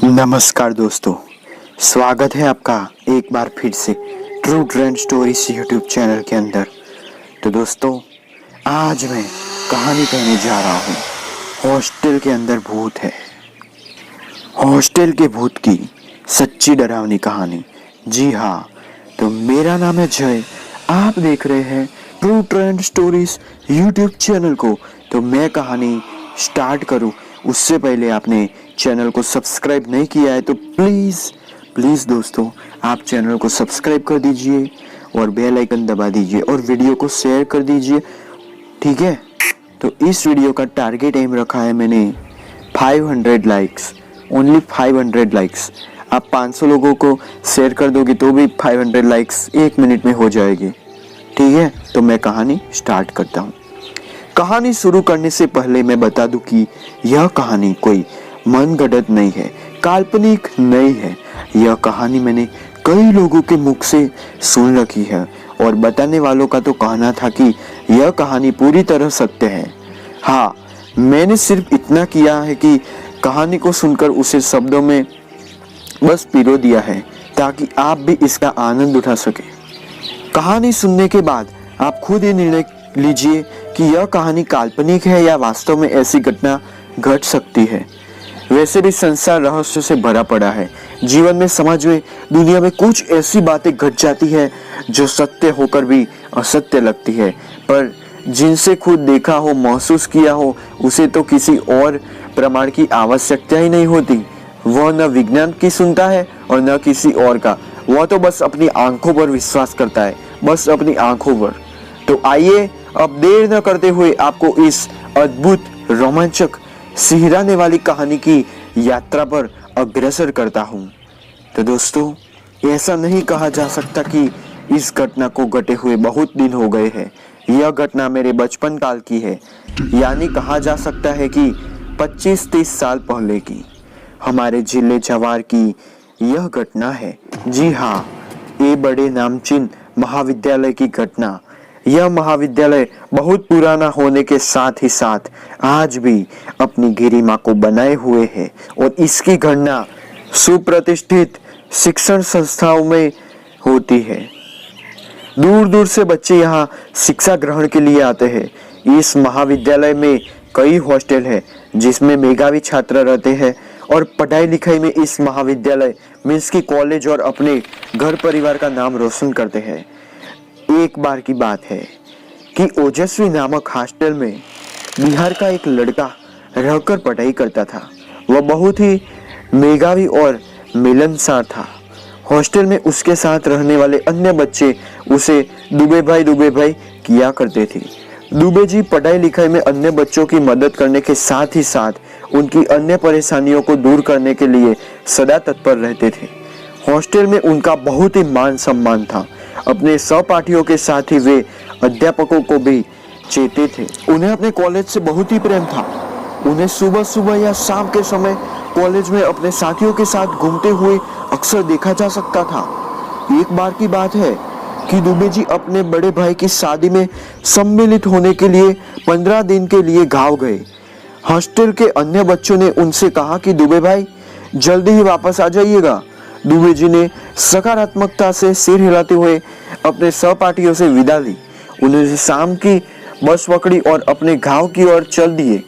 नमस्कार दोस्तों, स्वागत है आपका एक बार फिर से true trend stories YouTube channel के अंदर। तो दोस्तों, आज मैं कहानी कहने जा रहा हूँ हॉस्टल के अंदर भूत है। हॉस्टल के भूत की सच्ची डरावनी कहानी। जी हाँ, तो मेरा नाम है जय, आप देख रहे हैं true trend stories YouTube channel को। तो मैं कहानी स्टार्ट करूँ उससे पहले आपने चैनल को सब्सक्राइब नहीं किया है तो प्लीज़ दोस्तों, आप चैनल को सब्सक्राइब कर दीजिए और बेल आइकन दबा दीजिए और वीडियो को शेयर कर दीजिए, ठीक है। तो इस वीडियो का टारगेट एम रखा है मैंने 500 लाइक्स, ओनली 500 लाइक्स। आप 500 लोगों को शेयर कर दोगे तो भी 500 लाइक्स 1 मिनट में हो जाएगी, ठीक है। तो मैं कहानी स्टार्ट करता हूँ। कहानी शुरू करने से पहले मैं बता दूं कि यह कहानी कोई मनगढ़ंत नहीं है, काल्पनिक नहीं है। यह कहानी मैंने कई लोगों के मुख से सुन रखी है और बताने वालों का तो कहना था कि यह कहानी पूरी तरह सत्य है। हाँ, मैंने सिर्फ इतना किया है कि कहानी को सुनकर उसे शब्दों में बस पिरो दिया है ताकि आप भी इसका आनंद उठा सके। कहानी सुनने के बाद आप खुद ही निर्णय लीजिए कि यह कहानी काल्पनिक है या वास्तव में ऐसी घटना घट सकती है। वैसे भी संसार रहस्य से भरा पड़ा है। जीवन में, समाज में, दुनिया में कुछ ऐसी बातें घट जाती है जो सत्य होकर भी असत्य लगती है, पर जिनसे खुद देखा हो, महसूस किया हो, उसे तो किसी और प्रमाण की आवश्यकता ही नहीं होती। वह न विज्ञान की सुनता है और न किसी और का, वह तो बस अपनी आंखों पर विश्वास करता है, बस अपनी आंखों पर। तो आइए अब देर न करते हुए आपको इस अद्भुत, रोमांचक, सिहराने वाली कहानी की यात्रा पर अग्रसर करता हूँ। तो दोस्तों, ऐसा नहीं कहा जा सकता कि इस घटना को घटे हुए बहुत दिन हो गए हैं। यह घटना मेरे बचपन काल की है, यानी कहा जा सकता है कि 25-30 साल पहले की। हमारे जिले जवार की यह घटना है। जी हाँ, ये बड़े नामचीन महाविद्यालय की घटना। यह महाविद्यालय बहुत पुराना होने के साथ ही साथ आज भी अपनी गरिमा को बनाए हुए है और इसकी गणना सुप्रतिष्ठित शिक्षण संस्थाओं में होती है। दूर दूर से बच्चे यहाँ शिक्षा ग्रहण के लिए आते हैं। इस महाविद्यालय में कई हॉस्टल है जिसमें मेधावी छात्र रहते हैं और पढ़ाई लिखाई में इस महाविद्यालय मीन्स की कॉलेज और अपने घर परिवार का नाम रोशन करते हैं। एक बार की बात है कि ओजस्वी नामक हॉस्टल में बिहार का एक लड़का रहकर पढ़ाई करता था। वह बहुत ही मेधावी और मिलनसार था। हॉस्टल में उसके साथ रहने वाले अन्य बच्चे उसे दुबे भाई किया करते थे। दुबे जी पढ़ाई लिखाई में अन्य बच्चों की मदद करने के साथ ही साथ उनकी अन्य परेशानियों को दूर करने के लिए सदा तत्पर रहते थे। हॉस्टल में उनका बहुत ही मान सम्मान था। अपने सहपाठियों के साथ ही वे अध्यापकों को भी चेते थे। उन्हें अपने कॉलेज से बहुत ही प्रेम था। उन्हें सुबह सुबह या शाम के समय कॉलेज में अपने साथियों के साथ घूमते हुए अक्सर देखा जा सकता था। एक बार की बात है कि दुबे जी अपने बड़े भाई की शादी में सम्मिलित होने के लिए 15 दिन के लिए गांव गए। हॉस्टल के अन्य बच्चों ने उनसे कहा कि दुबे भाई जल्दी ही वापस आ जाइएगा। दुबे जी ने सकारात्मकता से सिर हिलाते हुए अपने सहपाठियों से विदा ली। उन्होंने शाम की बस पकड़ी और अपने गांव की ओर चल दिए।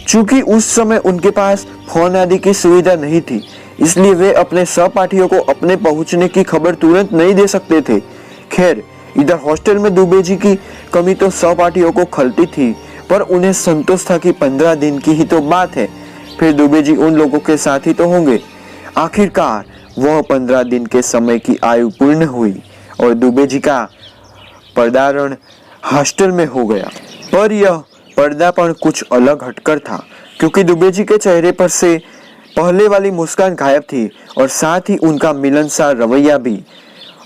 चूंकि उस समय उनके पास फोन आदि की सुविधा नहीं थी, इसलिए वे अपने सहपाठियों को अपने पहुंचने की खबर तुरंत नहीं दे सकते थे। खैर, इधर हॉस्टल में दुबे जी की कमी तो सहपाठियों को खलती थी, पर उन्हें संतोष था कि 15 दिन की ही तो बात है, फिर दुबे जी उन लोगों के साथ ही तो होंगे। आखिरकार वह 15 दिन के समय की आयु पूर्ण हुई और दुबे जी का पर्दारण हॉस्टल में हो गया। पर यह पर्दापण कुछ अलग हटकर था, क्योंकि दुबे जी के चेहरे पर से पहले वाली मुस्कान गायब थी और साथ ही उनका मिलनसार रवैया भी।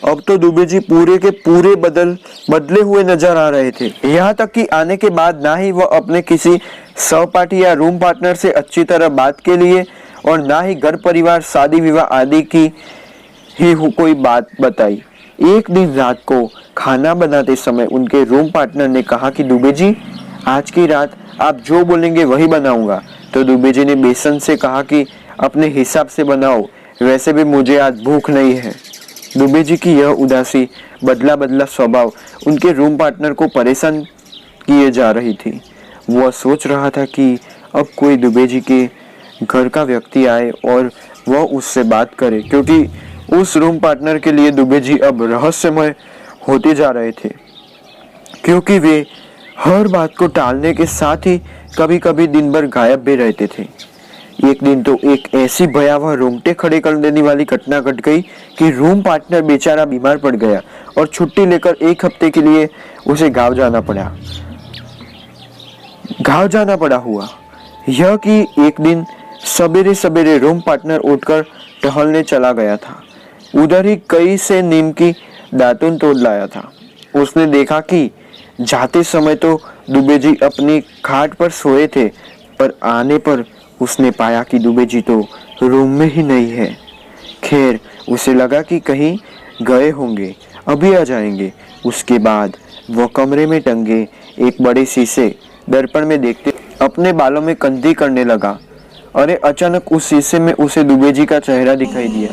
अब तो दुबे जी पूरे के पूरे बदले हुए नजर आ रहे थे। यहाँ तक कि आने के बाद ना ही वह अपने किसी सहपाठी या रूम पार्टनर से अच्छी तरह बात के लिए और ना ही घर परिवार, शादी विवाह आदि की ही कोई बात बताई। एक दिन रात को खाना बनाते समय उनके रूम पार्टनर ने कहा कि दुबे जी, आज की रात आप जो बोलेंगे वही बनाऊंगा। तो दुबे जी ने बेसन से कहा कि अपने हिसाब से बनाओ, वैसे भी मुझे आज भूख नहीं है। दुबे जी की यह उदासी, बदला बदला स्वभाव उनके रूम पार्टनर को परेशान किए जा रही थी। वह सोच रहा था कि अब कोई दुबे जी के घर का व्यक्ति आए और वह उससे बात करे, क्योंकि उस रूम पार्टनर के लिए दुबे जी अब रहस्यमय होते जा रहे थे, क्योंकि वे हर बात को टालने के साथ ही कभी कभी दिन भर गायब भी रहते थे। एक दिन तो एक ऐसी भयावह रोंगटे खड़े कर देने वाली घटना घट गई कि रूम पार्टनर बेचारा बीमार पड़ गया और छुट्टी लेकर 1 हफ्ते के लिए उसे गांव जाना पड़ा हुआ यह कि एक दिन सवेरे सवेरे रूम पार्टनर उठकर टहलने चला गया था। उधर ही कई से नीम की दातुन तोड़ लाया था। उसने देखा कि जाते समय तो दुबे जी अपनी खाट पर सोए थे, पर आने पर उसने पाया कि दुबे जी तो रूम में ही नहीं है। खैर, उसे लगा कि कहीं गए होंगे, अभी आ जाएंगे। उसके बाद वह कमरे में टंगे एक बड़े शीशे दर्पण में देखते अपने बालों में कंघी करने लगा। अरे, अचानक उस शीशे में उसे दुबे जी का चेहरा दिखाई दिया।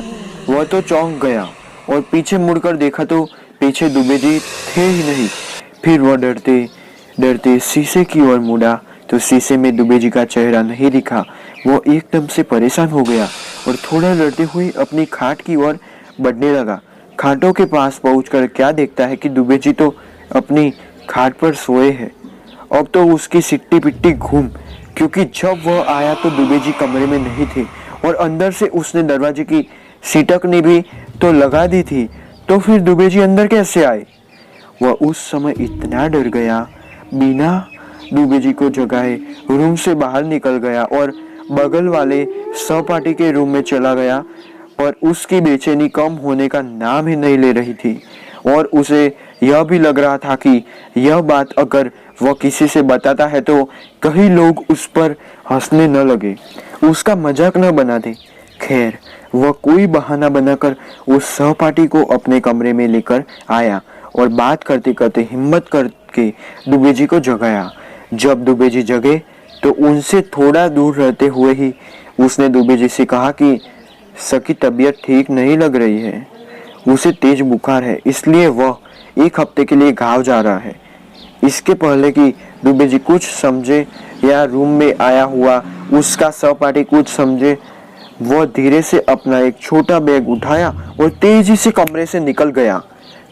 वह तो चौंक गया और पीछे मुड़कर देखा तो पीछे दुबे जी थे ही नहीं। फिर वह डरते डरते शीशे की ओर मुड़ा तो शीशे में दुबे जी का चेहरा नहीं दिखा। वो एकदम से परेशान हो गया और थोड़ा डरते हुए अपनी खाट की ओर बढ़ने लगा। खाटों के पास पहुंचकर क्या देखता है कि दुबे जी तो अपनी खाट पर सोए हैं। अब तो उसकी सिट्टी पिट्टी घूम, क्योंकि जब वह आया तो दुबे जी कमरे में नहीं थे और अंदर से उसने दरवाजे की सिटकनी भी तो लगा दी थी। तो फिर दुबे जी अंदर कैसे आए? वह उस समय इतना डर गया, बिना दुबे जी को जगाए रूम से बाहर निकल गया और बगल वाले सहपाठी के रूम में चला गया। पर उसकी बेचैनी कम होने का नाम ही नहीं ले रही थी और उसे यह भी लग रहा था कि यह बात अगर वह किसी से बताता है तो कहीं लोग उस पर हंसने न लगे, उसका मजाक न बना दे। खैर, वह कोई बहाना बनाकर उस सहपाठी को अपने कमरे में लेकर आया और बात करते करते हिम्मत करके दुबे जी को जगाया। जब दुबे जी जगे तो उनसे थोड़ा दूर रहते हुए ही उसने दुबे जी से कहा कि सकी तबीयत ठीक नहीं लग रही है, उसे तेज बुखार है, इसलिए वह 1 हफ्ते के लिए गांव जा रहा है। इसके पहले कि दुबे जी कुछ समझे या रूम में आया हुआ उसका सहपाठी कुछ समझे, वह धीरे से अपना एक छोटा बैग उठाया और तेजी से कमरे से निकल गया।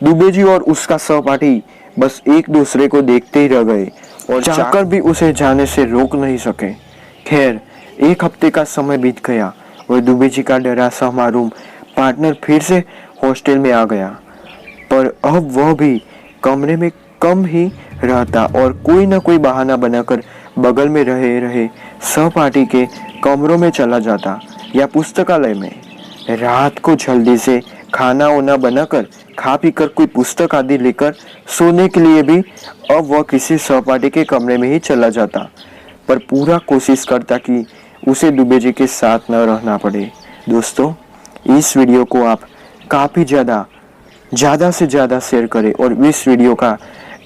दुबे जी और उसका सहपाठी बस एक दूसरे को देखते ही रह गए और चाहकर भी उसे जाने से रोक नहीं सके। खैर, 1 हफ्ते का समय बीत गया और दुबे जी का डरा सहमा रूम पार्टनर फिर से हॉस्टल में आ गया, पर अब वह भी कमरे में कम ही रहता और कोई न कोई बहाना बनाकर बगल में रहे सहपाठी के कमरों में चला जाता या पुस्तकालय में। रात को जल्दी से खाना वाना बनाकर खा पी कर कोई पुस्तक आदि लेकर सोने के लिए भी अब वह किसी सहपाठी के कमरे में ही चला जाता, पर पूरा कोशिश करता कि उसे दुबे जी के साथ न रहना पड़े। दोस्तों, इस वीडियो को आप काफ़ी ज़्यादा से ज़्यादा शेयर करें और इस वीडियो का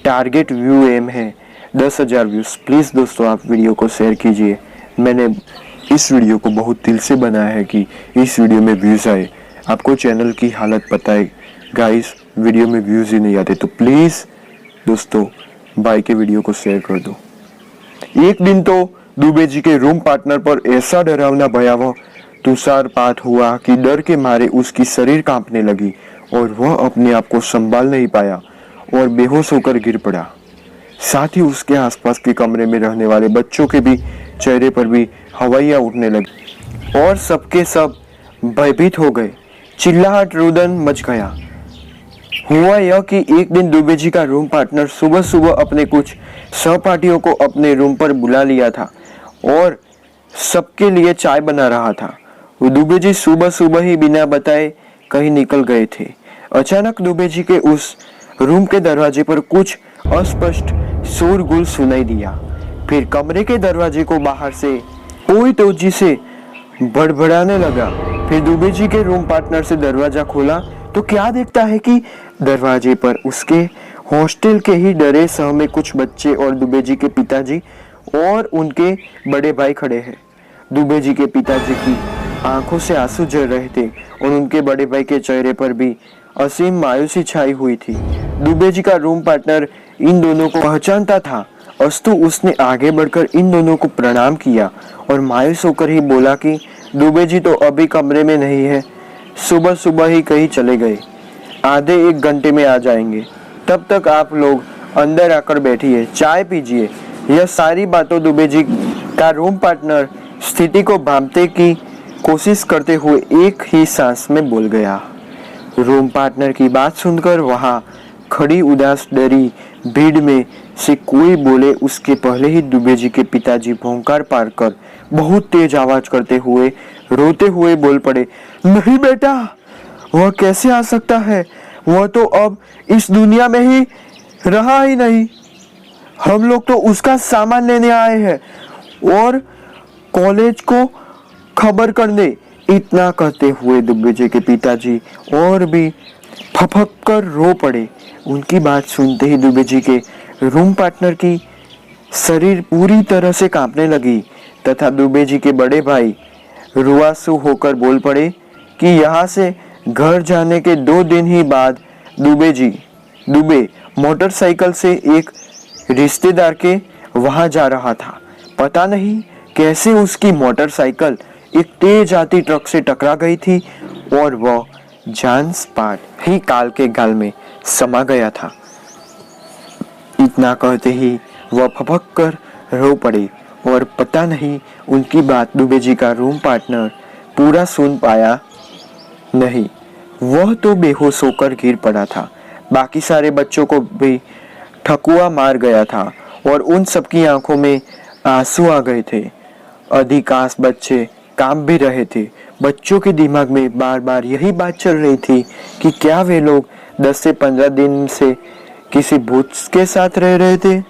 टारगेट व्यू एम है 10,000 व्यूज़। प्लीज़ दोस्तों, आप वीडियो को शेयर कीजिए। मैंने इस वीडियो को बहुत दिल से बनाया है कि इस वीडियो में व्यूज़ आए। आपको चैनल की हालत पता है गाइस, वीडियो में व्यूज़ ही नहीं आते, तो प्लीज़ दोस्तों भाई के वीडियो को शेयर कर दो। एक दिन तो दुबे जी के रूम पार्टनर पर ऐसा डरावना भयावह तुषारपात हुआ कि डर के मारे उसकी शरीर कांपने लगी और वह अपने आप को संभाल नहीं पाया और बेहोश होकर गिर पड़ा। साथ ही उसके आसपास के कमरे में रहने वाले बच्चों के भी चेहरे पर भी हवाइयाँ उठने लगी और सबके सब भयभीत हो गए। चिल्लाहट रुदन मच गया। हुआ यह कि एक दिन दुबे जी का रूम पार्टनर सुबह सुबह अपने कुछ सहपाठियों को अपने रूम पर बुला लिया था और सबके लिए चाय बना रहा था। दुबे जी सुबह सुबह ही बिना बताए कहीं निकल गए थे। अचानक दुबे जी के उस रूम के दरवाजे पर कुछ अस्पष्ट शोरगुल सुनाई दिया। फिर कमरे के दरवाजे को बाहर से कोई तेजी से बड़बड़ाने लगा। फिर दुबे जी के रूम पार्टनर से दरवाजा खोला तो क्या देखता है कि दरवाजे पर उसके हॉस्टल के ही डरे सहमे कुछ बच्चे और दुबे जी के पिताजी और उनके बड़े भाई खड़े हैं। दुबे जी के पिताजी की आंखों से आंसू झर रहे थे और उनके बड़े भाई के चेहरे पर भी असीम मायूसी छाई हुई थी। दुबे जी का रूम पार्टनर इन दोनों को पहचानता था, अस्तु उसने आगे बढ़कर इन दोनों को प्रणाम किया और मायूस होकर ही बोला कि दुबे जी तो अभी कमरे में नहीं है, सुबह सुबह ही कहीं चले गए, आधे एक घंटे में आ जाएंगे, तब तक आप लोग अंदर आकर बैठिए, चाय पीजिए। यह सारी बातों दुबे जी का रूम पार्टनर स्थिति को भांपने की कोशिश करते हुए एक ही सांस में बोल गया। रूम पार्टनर की बात सुनकर वहां खड़ी उदास डरी भीड़ में से कोई बोले उसके पहले ही दुबे जी के पिताजी भौंकार पार कर बहुत तेज आवाज करते हुए रोते हुए बोल पड़े, नहीं बेटा, वह कैसे आ सकता है, वह तो अब इस दुनिया में ही रहा ही नहीं, हम लोग तो उसका सामान लेने आए हैं और कॉलेज को खबर करने। इतना कहते हुए दुबे जी के पिताजी और भी फपक कर रो पड़े। उनकी बात सुनते ही दुबे जी के रूम पार्टनर की शरीर पूरी तरह से कांपने लगी तथा दुबे जी के बड़े भाई रुआसू होकर बोल पड़े कि यहाँ से घर जाने के 2 दिन ही बाद दुबे मोटरसाइकिल से एक रिश्तेदार के वहां जा रहा था। पता नहीं कैसे उसकी मोटरसाइकिल एक तेज आती ट्रक से टकरा गई थी और वह जान स्पॉट ही काल के गाल में समा गया था। इतना कहते ही वह फपक कर रो पड़े और पता नहीं उनकी बात दुबे जी का रूम पार्टनर पूरा सुन पाया नहीं, वह तो बेहोश होकर गिर पड़ा था। बाकी सारे बच्चों को भी ठकुआ मार गया था और उन सबकी आंखों में आंसू आ गए थे। अधिकांश बच्चे कांप भी रहे थे। बच्चों के दिमाग में बार बार यही बात चल रही थी कि क्या वे लोग 10 से 15 दिन से किसी भूत के साथ रह रहे थे।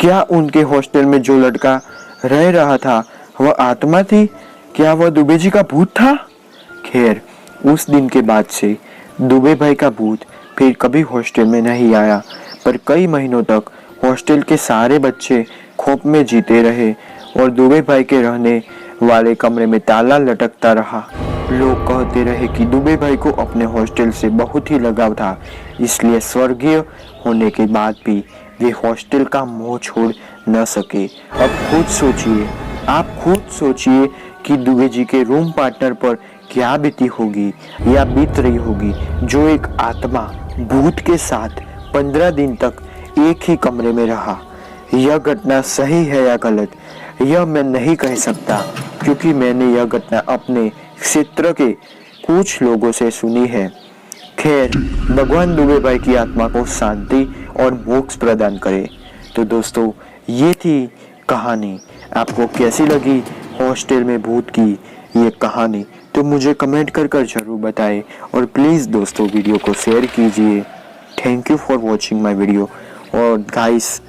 क्या उनके हॉस्टल में जो लड़का रह रहा था वह आत्मा थी, क्या वह दुबे जी का भूत था। खैर, उस दिन के बाद से दुबे भाई का भूत फिर कभी हॉस्टल में नहीं आया, पर कई महीनों तक हॉस्टल के सारे बच्चे खौफ में जीते रहे और दुबे भाई के रहने वाले कमरे में ताला लटकता रहा। लोग कहते रहे कि दुबे भाई को अपने हॉस्टल से बहुत ही लगाव था, इसलिए स्वर्गीय होने के बाद भी वे हॉस्टल का मोह छोड़ न सके। अब आप खुद सोचिए कि दुबे जी के रूम पार्टनर पर क्या बीती होगी या बीत रही होगी, जो एक आत्मा भूत के साथ 15 दिन तक एक ही कमरे में रहा। यह घटना सही है या गलत, यह मैं नहीं कह सकता, क्योंकि मैंने यह घटना अपने क्षेत्र के कुछ लोगों से सुनी है। खैर, भगवान दुबे भाई की आत्मा को शांति और मोक्ष प्रदान करे। तो दोस्तों, ये थी कहानी। आपको कैसी लगी हॉस्टल में भूत की ये कहानी, तो मुझे कमेंट कर जरूर बताएं और प्लीज़ दोस्तों वीडियो को शेयर कीजिए। Thank you for watching my video. और गाइस,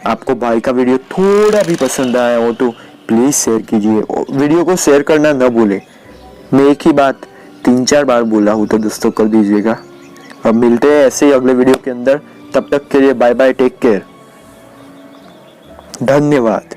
आपको भाई का वीडियो थोड़ा भी पसंद आया हो तो प्लीज़ शेयर कीजिए, वीडियो को शेयर करना न भूलें। मैं एक ही बात 3-4 बार बोला हूँ, तो दोस्तों कर दीजिएगा। अब मिलते हैं ऐसे ही अगले वीडियो के अंदर, तब तक के लिए बाय बाय, टेक केयर, धन्यवाद।